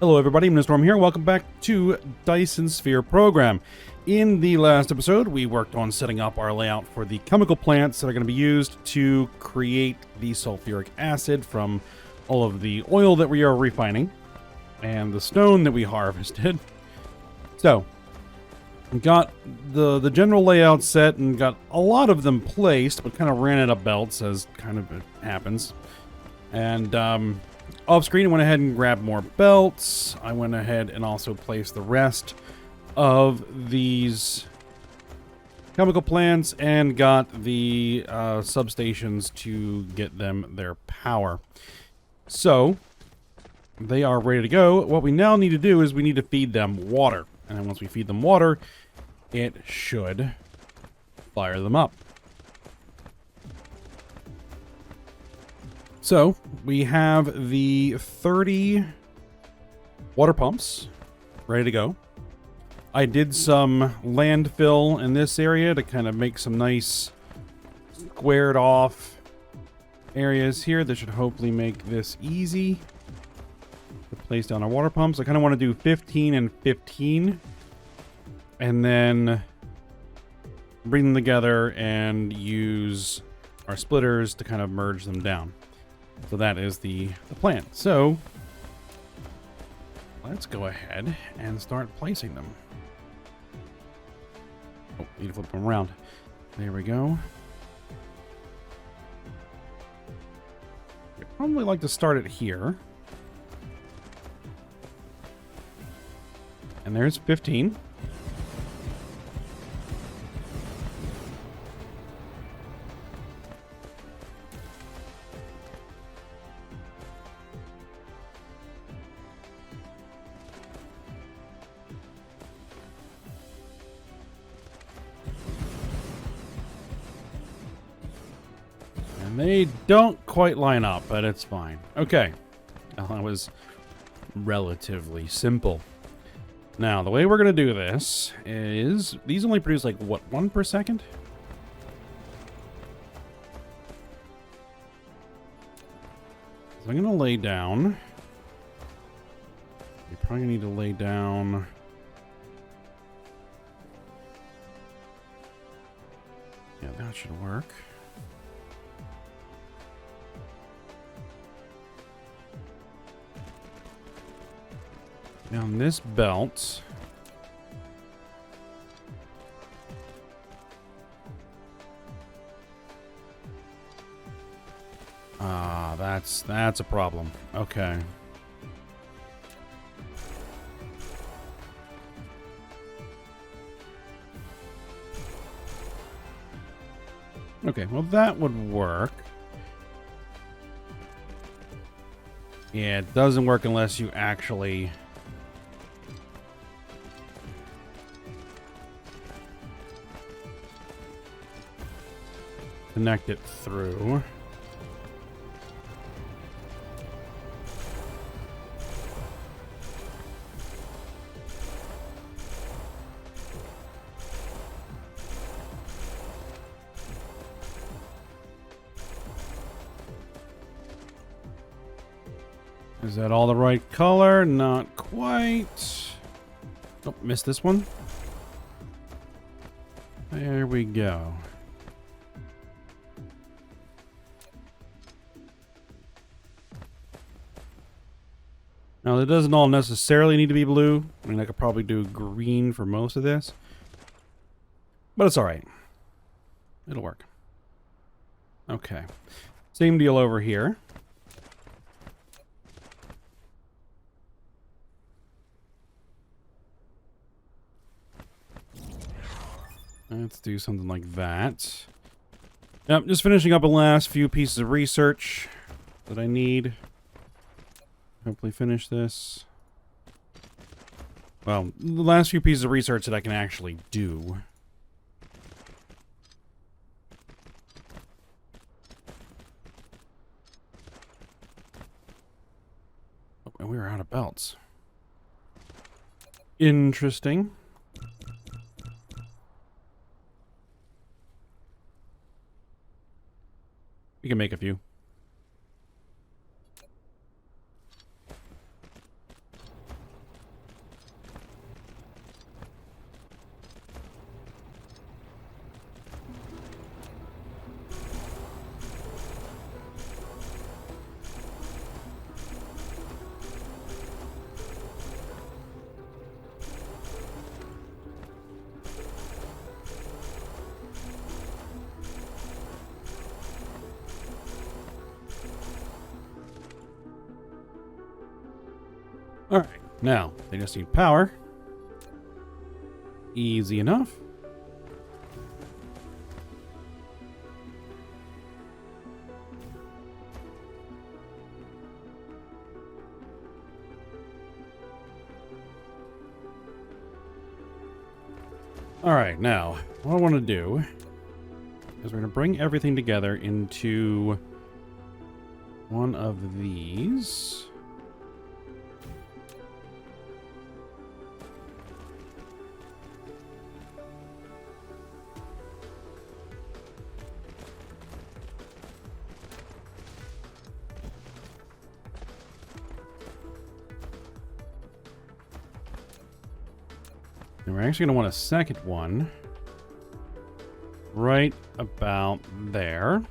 Hello everybody, I'm Storm here. Welcome back to Dyson Sphere Program. In the last episode, we worked on setting up our layout for the chemical plants that are going to be used to create the sulfuric acid from all of the oil that we are refining and the stone that we harvested. So, we got the general layout set and got a lot of them placed, but kind of ran out of belts, as kind of it happens. And off screen, I went ahead and grabbed more belts. I went ahead and also placed the rest of these chemical plants and got the substations to get them their power. So, they are ready to go. What we now need to do is we need to feed them water. And then once we feed them water, it should fire them up. So, we have the 30 water pumps ready to go. I did some landfill in this area to kind of make some nice squared off areas here. That should hopefully make this easy to place down our water pumps. I kind of want to do 15 and 15. And then bring them together and use our splitters to kind of merge them down. So that is the plan. So let's go ahead and start placing them. Oh, need to flip them around. There we go. I'd probably like to start it here. And there's 15. They don't quite line up, but it's fine. Okay. Well, that was relatively simple. Now, the way we're going to do this is... These only produce, like, what, 1 per second? So I'm going to lay down... You probably need to lay down... Yeah, that should work. Down this belt. Ah, that's a problem. Okay. Okay, well that would work. Yeah, it doesn't work unless you actually... connect it through. Is that all the right color? Not quite. Oh, missed this one. There we go. Now, it doesn't all necessarily need to be blue. I mean, I could probably do green for most of this. But it's alright. It'll work. Okay. Same deal over here. Let's do something like that. Yep, just finishing up the last few pieces of research that I need. Hopefully finish this. Well, the last few pieces of research that I can actually do. Oh, and we were out of belts. Interesting. We can make a few. Alright, now, they just need power. Easy enough. Alright, now, what I want to do is we're going to bring everything together into one of these. And we're actually going to want a second one right about there.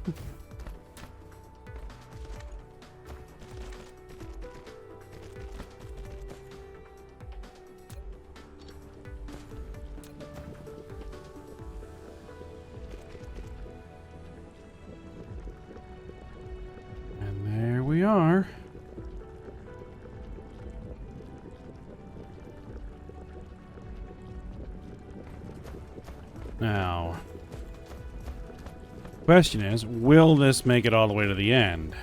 And there we are. Now, question is, will this make it all the way to the end?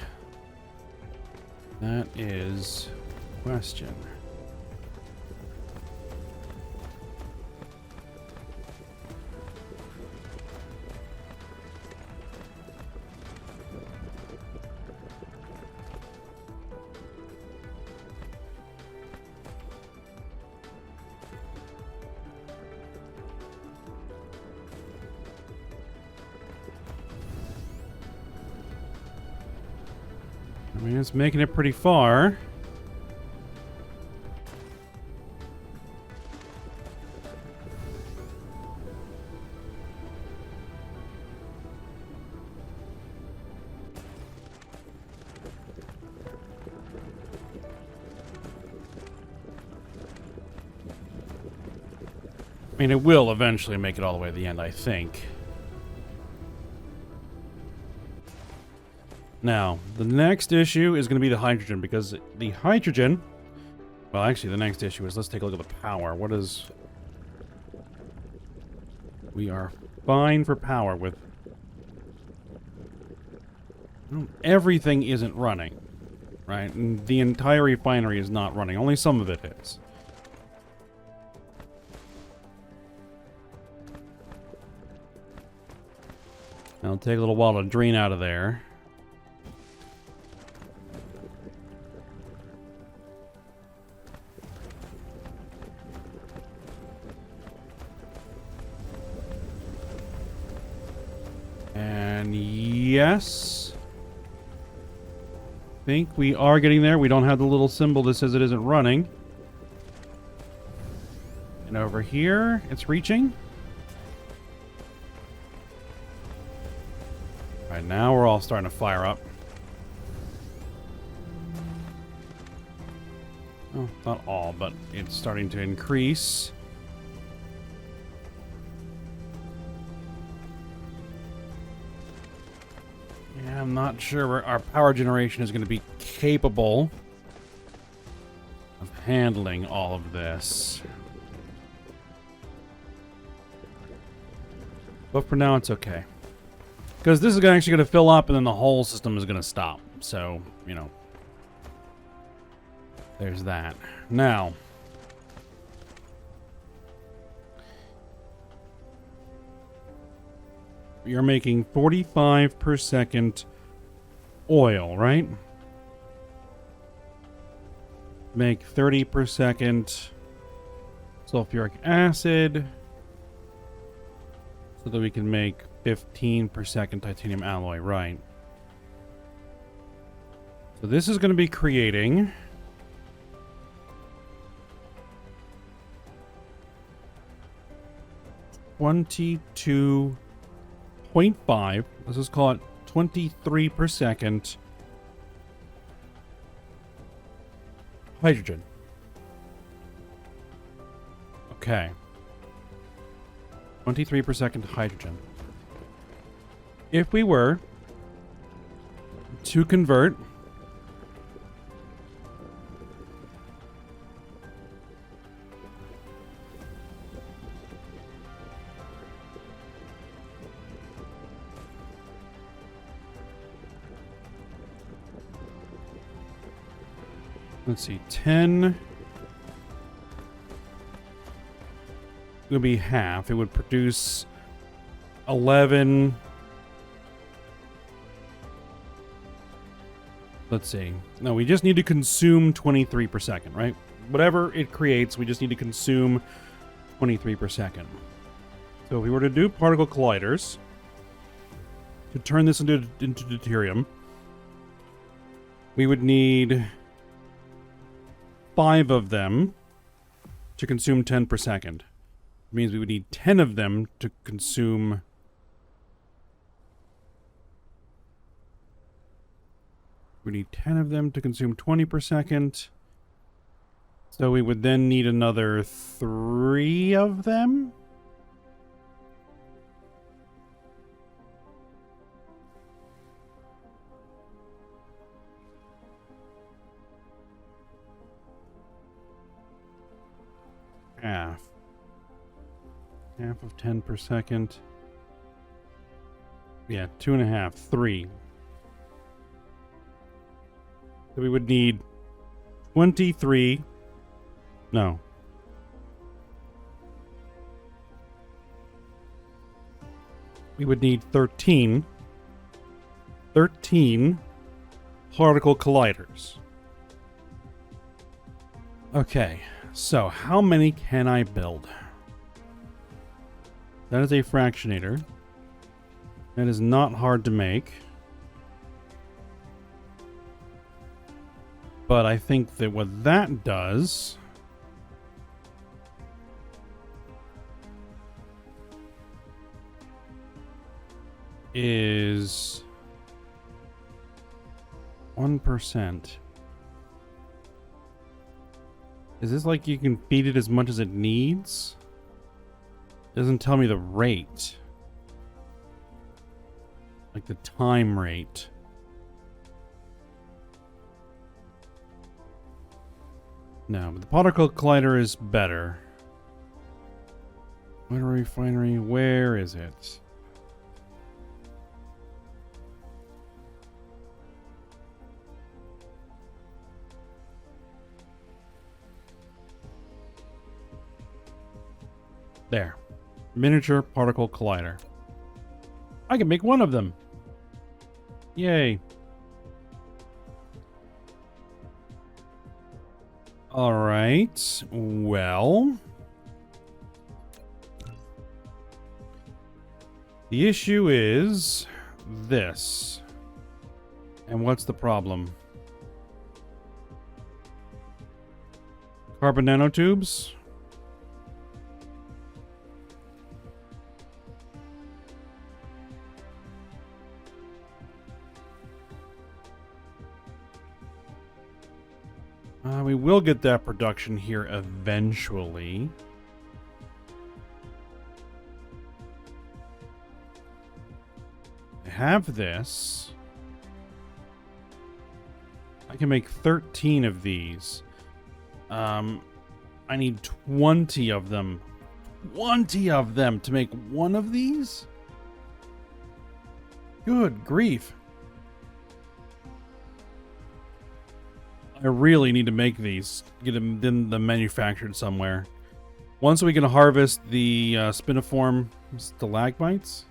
That is the question. I mean, it's making it pretty far. I mean, it will eventually make it all the way to the end, I think. Now, the next issue is going to be the hydrogen, because the hydrogen... Well, actually, the next issue is, let's take a look at the power. What is... We are fine for power with... Everything isn't running, right? And the entire refinery is not running. Only some of it is. Now, it'll take a little while to drain out of there. And yes, I think we are getting there. We don't have the little symbol that says it isn't running. And over here, it's reaching. All right, now we're all starting to fire up. Oh, not all, but it's starting to increase. Yeah, I'm not sure our power generation is going to be capable of handling all of this. But for now, it's okay. Because this is actually going to fill up and then the whole system is going to stop. So, you know, there's that. Now, you're making 45 per second oil, right? Make 30 per second sulfuric acid so that we can make 15 per second titanium alloy, right? So this is going to be creating 22.5. Let's just call it 23 per second hydrogen. Okay. 23 per second hydrogen. If we were to convert Let's see, 10 would be half. It would produce 11. Let's see. No, we just need to consume 23 per second, right? Whatever it creates, we just need to consume 23 per second. So if we were to do particle colliders, to turn this into deuterium, we would need 5 of them to consume 10 per second. It means we would need 10 of them to consume... We need 10 of them to consume 20 per second. So we would then need another 3 of them? Half. Half of 10 per second. Yeah, 2.5, 3. So we would need 23. No. We would need 13. 13 particle colliders. Okay, so how many can I build? That is a fractionator. That is not hard to make. But I think that what that does is 1%. Is this like you can feed it as much as it needs? Doesn't tell me the rate. Like the time rate. No, but the particle collider is better. Water refinery, where is it? There. Miniature particle collider. I can make one of them. Yay. All right. Well, the issue is this. And what's the problem? Carbon nanotubes? We will get that production here eventually. I have this. I can make 13 of these. I need 20 of them. 20 of them to make one of these? Good grief. I really need to make these, get them manufactured somewhere. Once we can harvest the spiniform stalagmites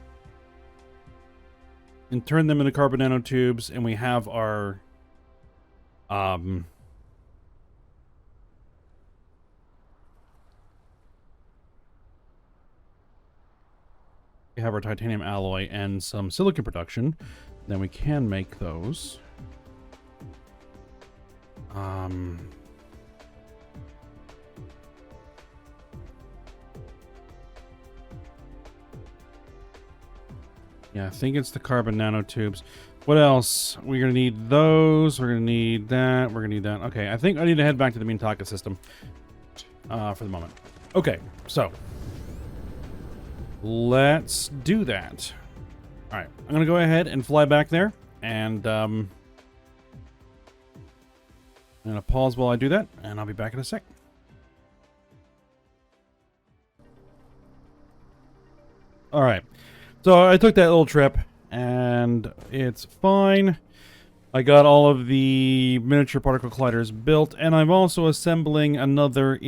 and turn them into carbon nanotubes, and we have our titanium alloy and some silicon production, then we can make those. Yeah, I think it's the carbon nanotubes. What else? We're going to need those. We're going to need that. We're going to need that. Okay, I think I need to head back to the Mintaka system for the moment. Okay, so let's do that. All right, I'm going to go ahead and fly back there, and I'm going to pause while I do that, and I'll be back in a sec. All right. So I took that little trip, and it's fine. I got all of the miniature particle colliders built, and I'm also assembling another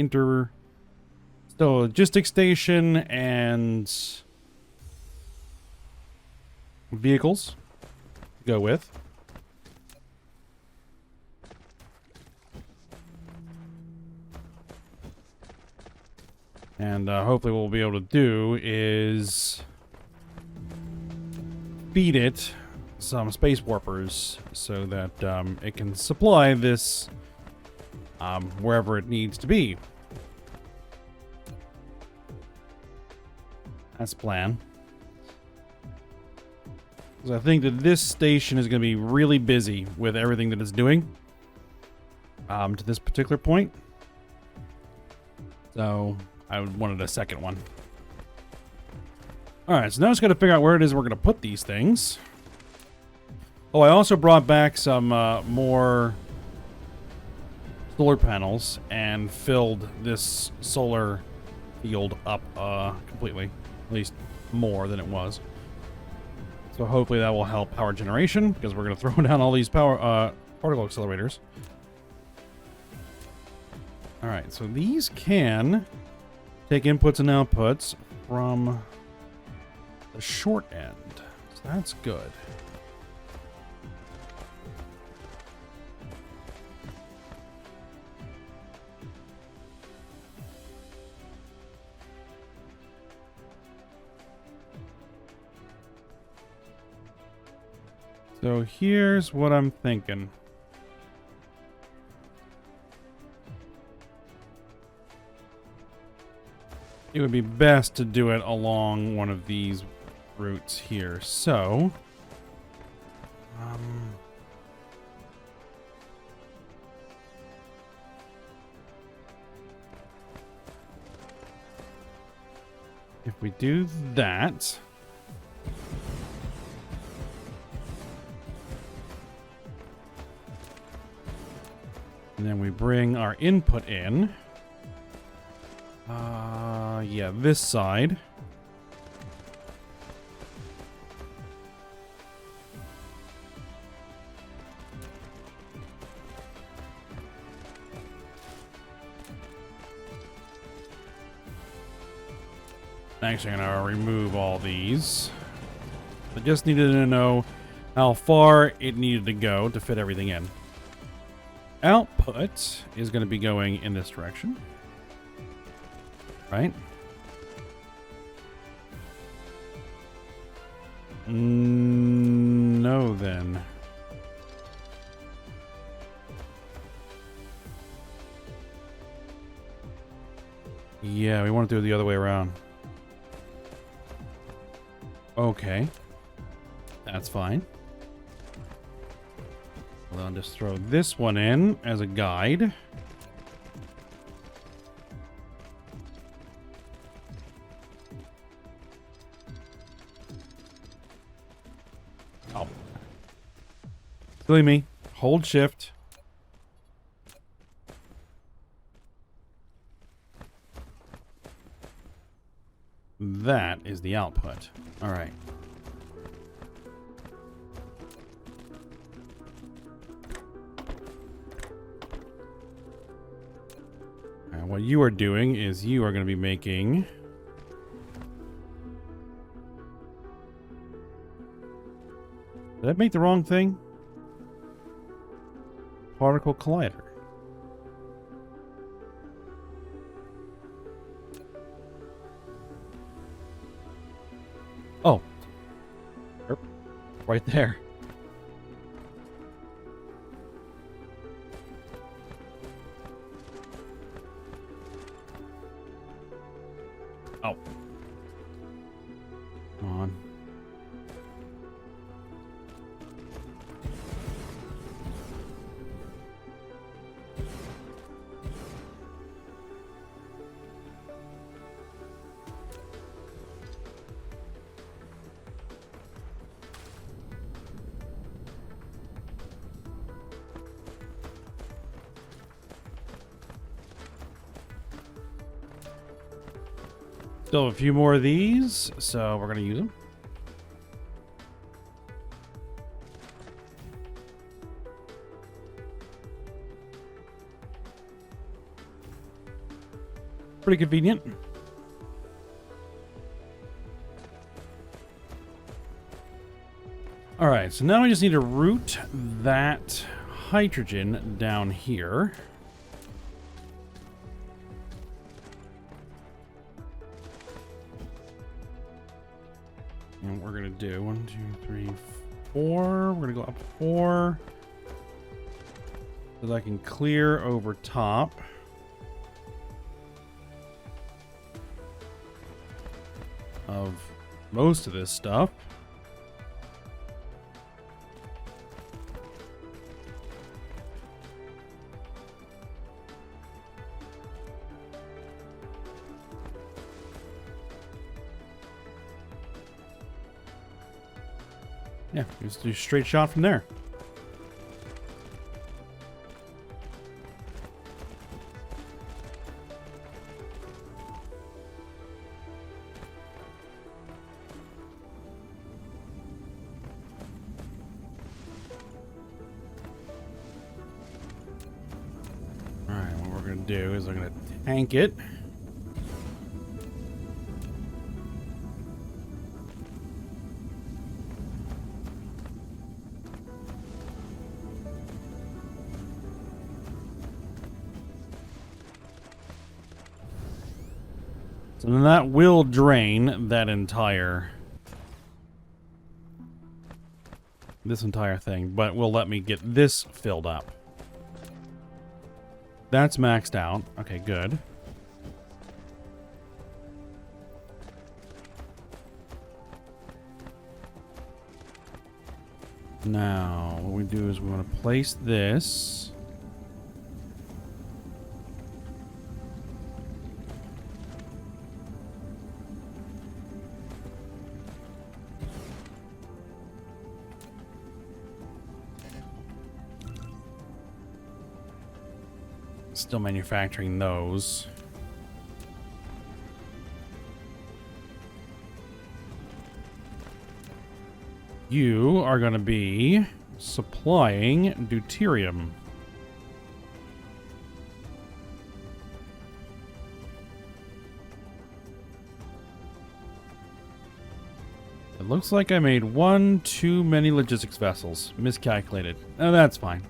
logistics station and vehicles to go with. And hopefully what we'll be able to do is feed it some space warpers so that it can supply this wherever it needs to be. That's the plan. Because I think that this station is going to be really busy with everything that it's doing to this particular point. So I wanted a second one. Alright, so now it's got to figure out where it is we're going to put these things. Oh, I also brought back some more solar panels and filled this solar field up completely. At least more than it was. So hopefully that will help power generation, because we're going to throw down all these particle accelerators. Alright, so these can take inputs and outputs from the short end. So that's good. So here's what I'm thinking. It would be best to do it along one of these routes here. So, if we do that, and then we bring our input in. Yeah, this side. Actually, I'm gonna remove all these. I just needed to know how far it needed to go to fit everything in. Output is going to be going in this direction. Right? No, then. Yeah, we want to do it the other way around. Okay. That's fine. Well, I'll just throw this one in as a guide. Oh. Silly me. Hold shift. That is the output. All right. What you are doing is you are going to be making did I make the wrong thing? Particle collider. Oh. Right there. Oh. Come on. Still have a few more of these, so we're going to use them. Pretty convenient. Alright, so now I just need to route that hydrogen down here. And what we're going to do, 1, 2, 3, 4. We're going to go up 4. So that I can clear over top. Of most of this stuff. Yeah, just do a straight shot from there. Alright, what we're going to do is I'm going to tank it. So then that will drain that this entire thing, but will let me get this filled up. That's maxed out. Okay, good. Now, what we do is we want to place this. Still manufacturing those. You are going to be supplying deuterium. It looks like I made one too many logistics vessels. Miscalculated. Oh, that's fine.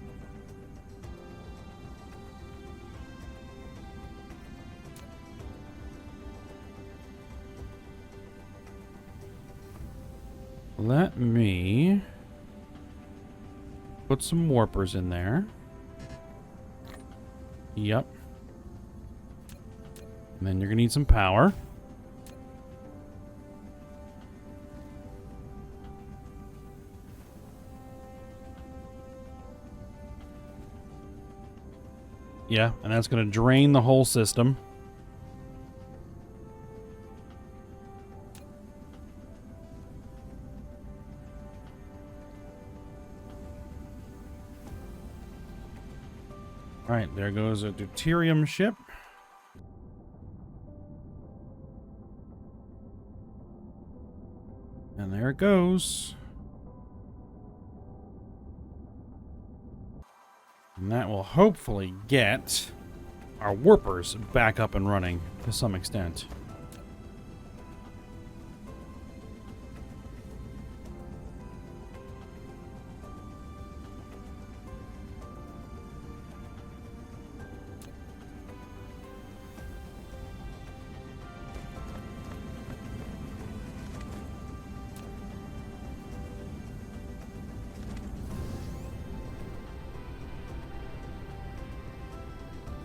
Let me put some warpers in there. Yep. And then you're going to need some power. Yeah, and that's going to drain the whole system. Alright, there goes a deuterium ship. And there it goes. And that will hopefully get our warpers back up and running to some extent.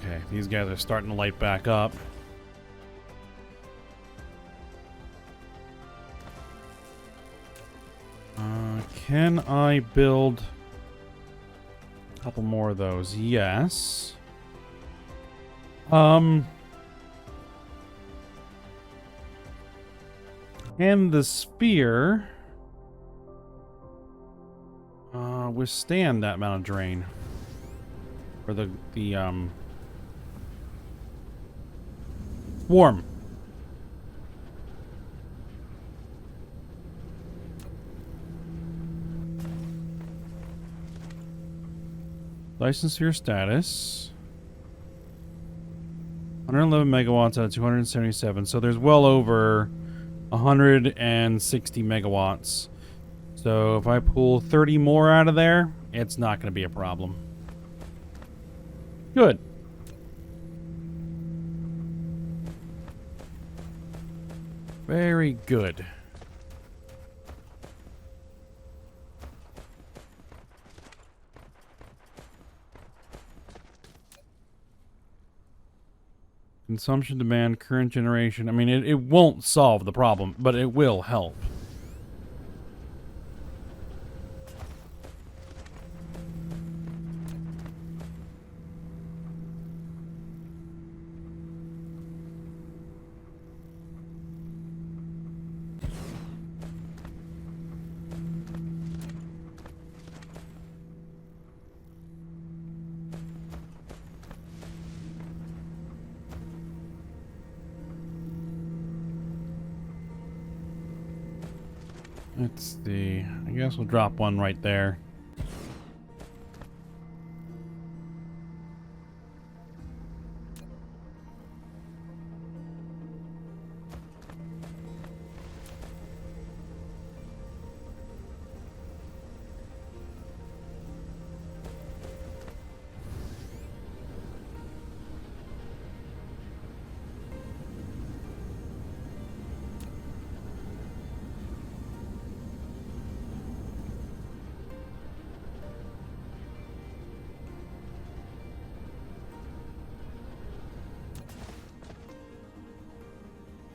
Okay, these guys are starting to light back up. Can I build a couple more of those? Yes. Can the sphere withstand that amount of drain? Or the swarm. Dyson Sphere status. 111 megawatts out of 277. So there's well over 160 megawatts. So if I pull 30 more out of there, it's not going to be a problem. Good. Very good. Consumption demand, current generation. I mean, it won't solve the problem, but it will help. Let's see. I guess we'll drop one right there.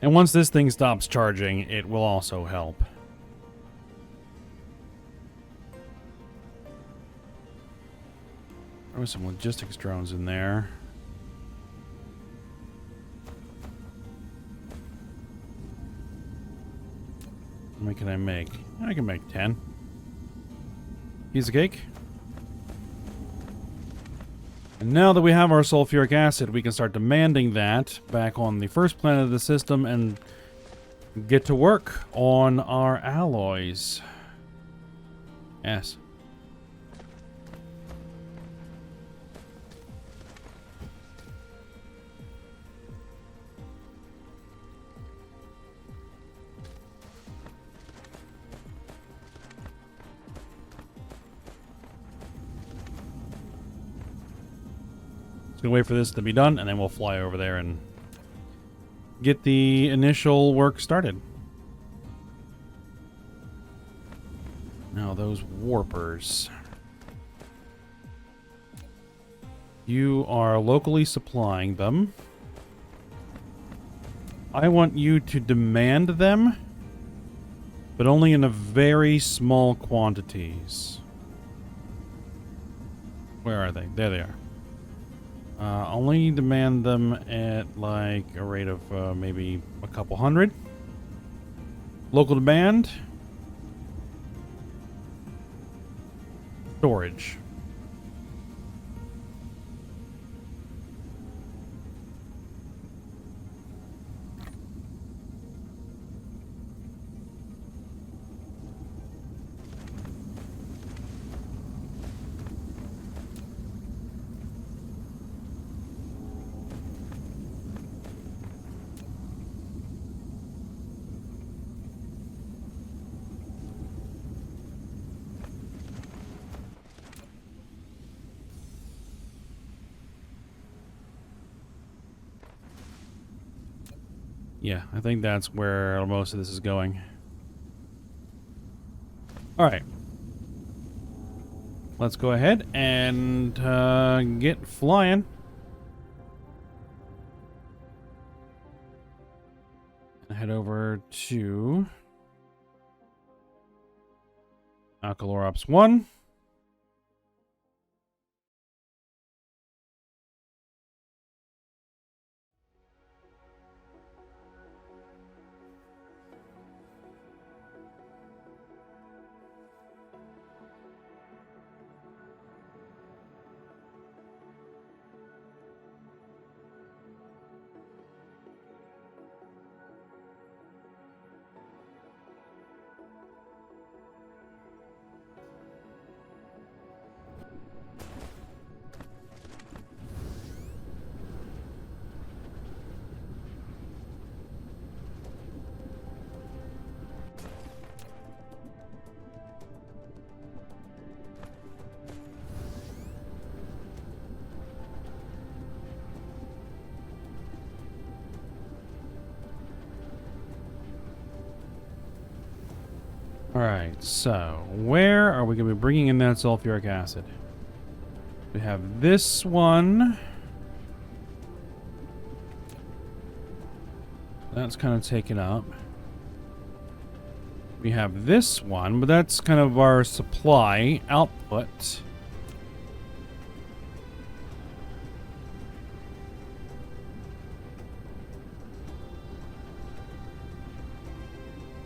And once this thing stops charging, it will also help. There was some logistics drones in there. How many can I make? I can make 10. Piece of cake. And now that we have our sulfuric acid, we can start demanding that back on the first planet of the system and get to work on our alloys. Yes. Gonna wait for this to be done, and then we'll fly over there and get the initial work started. Now those warpers. You are locally supplying them. I want you to demand them, but only in a very small quantities. Where are they? There they are. Only demand them at like a rate of maybe a couple hundred. Local demand. Storage. Yeah, I think that's where most of this is going. Alright. Let's go ahead and get flying. Head over to Alkalor Ops 1. Alright, so where are we going to be bringing in that sulfuric acid? We have this one. That's kind of taken up. We have this one, but that's kind of our supply output.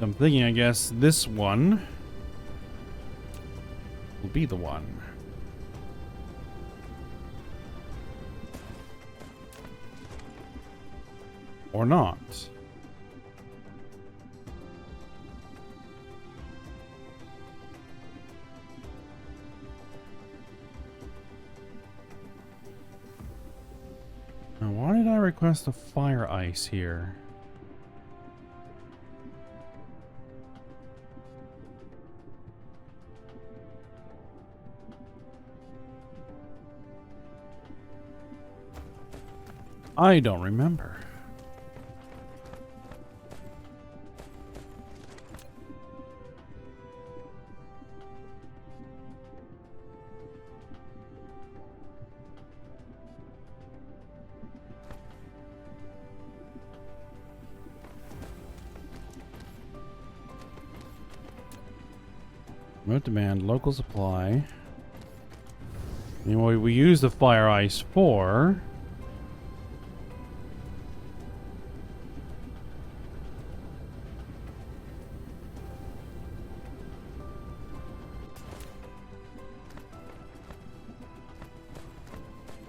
I'm thinking, I guess, this one will be the one. Or not. Now, why did I request a fire ice here? I don't remember. Remote demand, local supply. And what we use the fire ice for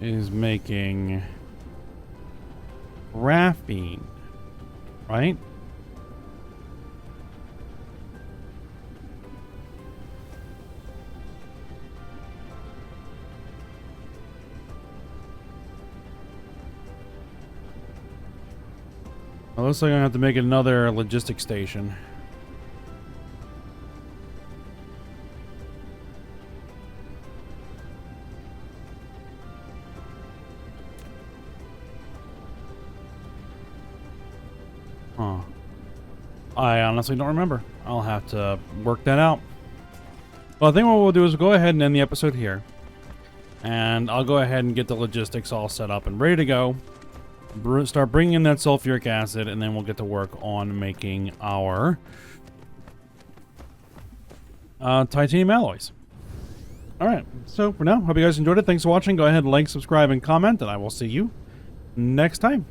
is making graphene, right? Well, looks like I'm gonna have to make another logistics station. Huh. I honestly don't remember. I'll have to work that out. Well, I think what we'll do is we'll go ahead and end the episode here. And I'll go ahead and get the logistics all set up and ready to go. Start bringing in that sulfuric acid, and then we'll get to work on making our titanium alloys. Alright, so for now, hope you guys enjoyed it. Thanks for watching. Go ahead and like, subscribe, and comment, and I will see you next time.